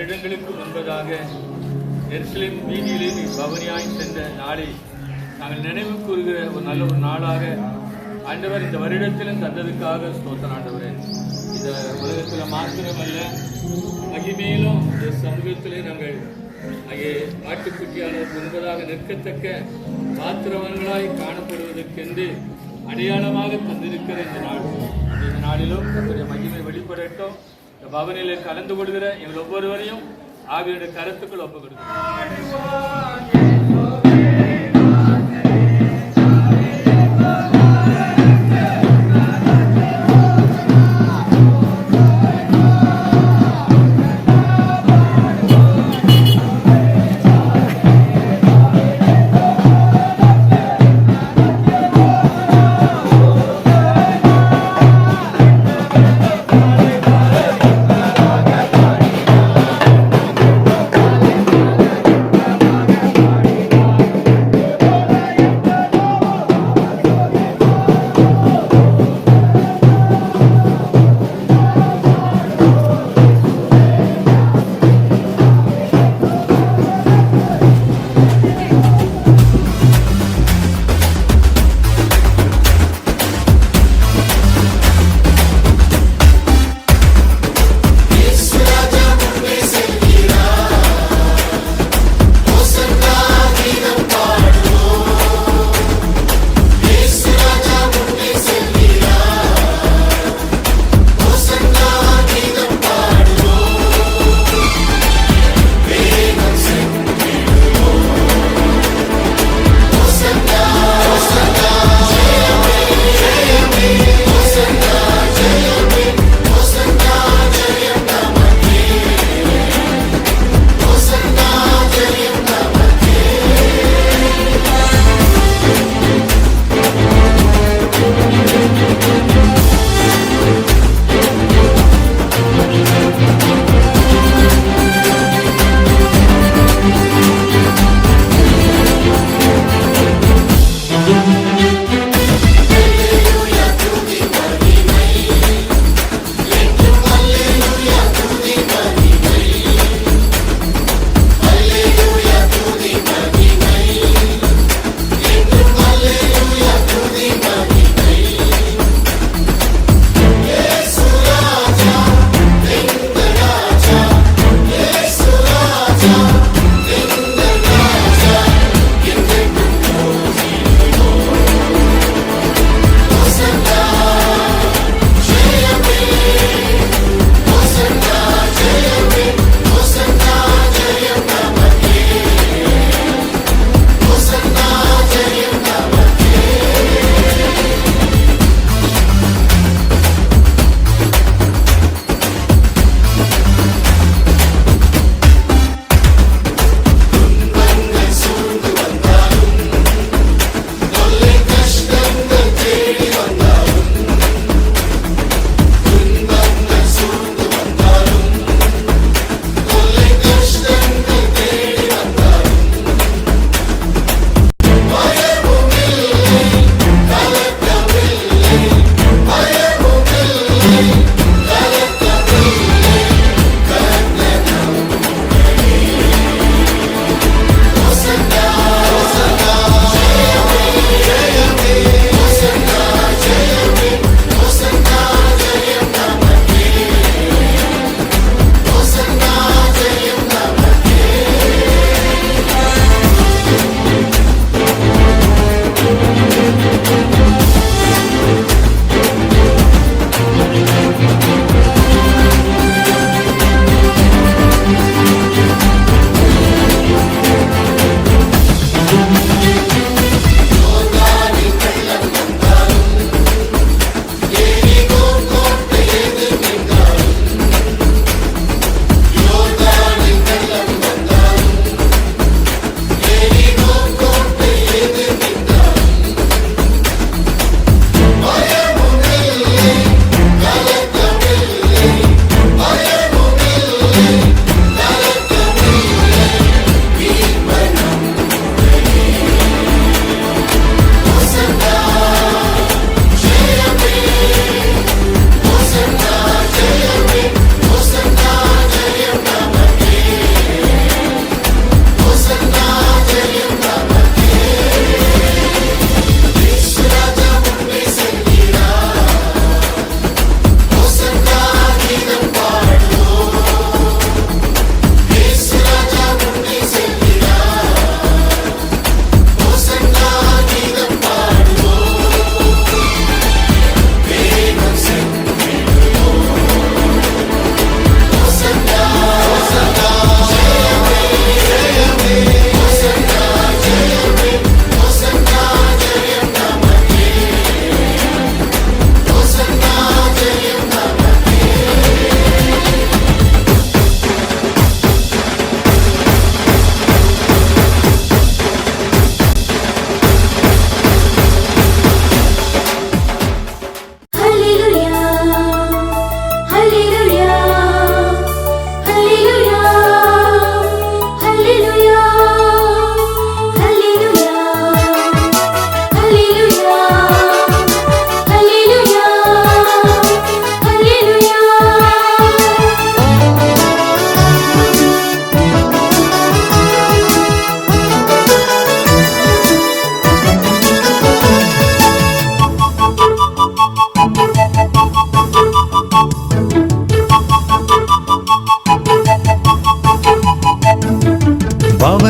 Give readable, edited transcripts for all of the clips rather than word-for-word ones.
வருடங்களுக்கு முன்பதாக எருசலேம் வீதியிலே நீ பவனியாய் சென்ற நாளை நாங்கள் நினைவு கூறுகிற ஒரு நல்ல ஒரு நாளாக ஆண்டவர் இந்த வருடத்திலும் தந்ததுக்காக ஸ்தோத்திரம் ஆண்டவரே. இந்த உலகத்தில் மாத்திரமல்ல, மகிமையிலும் இந்த சமூகத்திலே நாங்கள் அங்கே ஆட்டுக்குட்டியாளருக்கு முன்பதாக நிற்கத்தக்க பாத்திரவன்களாய் காணப்படுவதற்கென்று அடையாளமாக தந்திருக்கிற இந்த நாளிலும் நம்முடைய மகிமை வெளிப்படட்டும். இந்த பவனிலே கலந்து கொள்கிற எங்கள் ஒவ்வொருவரையும் ஆவியுடைய கருத்துக்கள் ஒப்பு கொடுக்கிறோம்.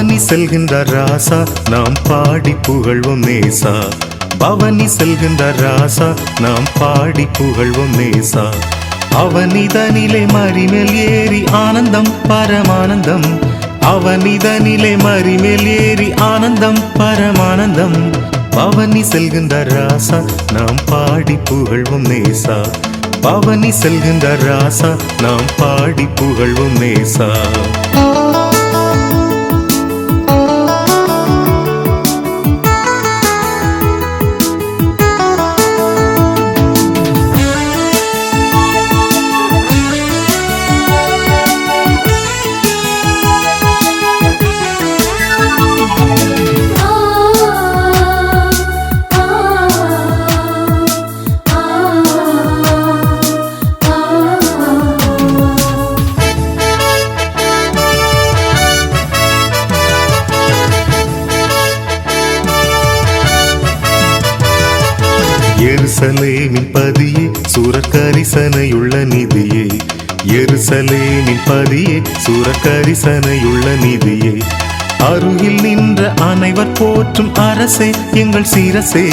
பவனி செல்கின்ற ராசா நாம் பாடி புகழ்வோம் நேசா. பவனி செல்கின்ற ராசா நாம் பாடி புகழ்வோம் நேசா. அவனிதனிலே மறிமேல் ஏறி ஆனந்தம் பரமானந்தம். அவனிதனிலே மறிமேல் ஏறி ஆனந்தம் பரமானந்தம். பவனி செல்கின்ற ராசா நாம் பாடி புகழ்வோம் நேசா. பவனி செல்கின்ற ராசா நாம் பாடி புகழ்வோம் நேசா. எருசலேமின் பதியே சூரக்கரிசனையுள்ள நிதியே. எருசலேமின் பதியே சூரக்கரிசனையுள்ள நிதியே. அருகில் நின்ற அனைவர் போற்றும் அரசே எங்கள் சீரசே.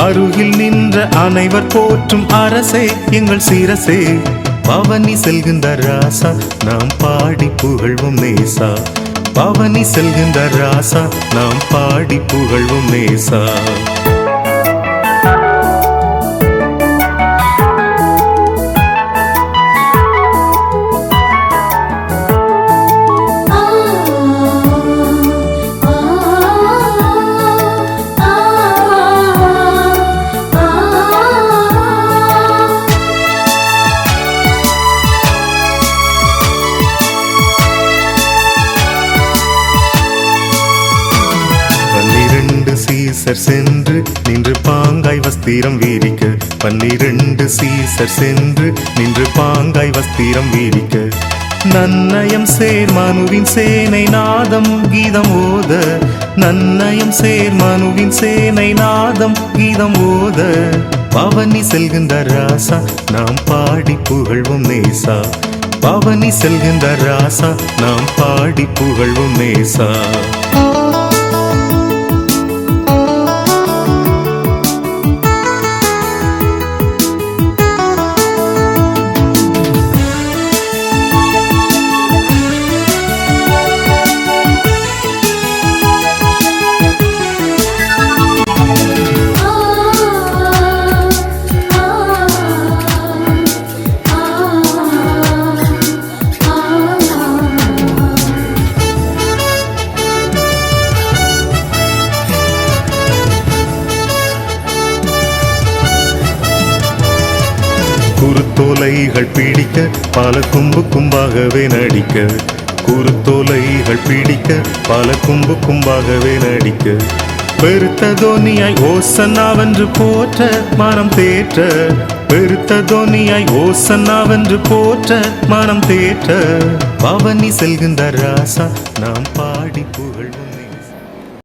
அருகில் நின்ற அனைவர் போற்றும் அரசே எங்கள் சீரசே. பவனி செல்கின்ற ராசா நாம் பாடி புகழ்வோம் நேசா. பவனி செல்கின்ற ராசா நாம் பாடி புகழ்வோம் நேசா. சீசர் சென்று நின்று பாங்காய் வஸ்திரம் வீரிக்க. 12 சீசர் சென்று நின்று பாங்காய் வஸ்திரம் வீரிக்க. நன்னயம் சேர் மனுவின் சேனை நாதம் கீதம் ஓத. நன்னயம் சேர் மனுவின் சேனை நாதம் கீதம் ஓத. பவனி செல்கின்ற ராசா நாம் பாடி புகழ்வோம் நேசா. பவனி செல்கின்ற ராசா நாம் பாடி புகழ்வோம் நேசா. குருத்தோலைகள் பிடிக்க பல கும்பு கும்பாகவே நடிக்க. குருத்தோலைகள் பிடிக்க பல கும்பு கும்பாகவே நடிக்க. பெருத்த தோனியாய் ஓசன்னாவென்று போற்ற மனம் தேற்ற. பெருத்த தோனியாய் ஓசன்னாவென்று போற்ற மனம் தேற்ற. பவனி செல்கின்ற ராசா நாம் பாடி புகழ்வோம்.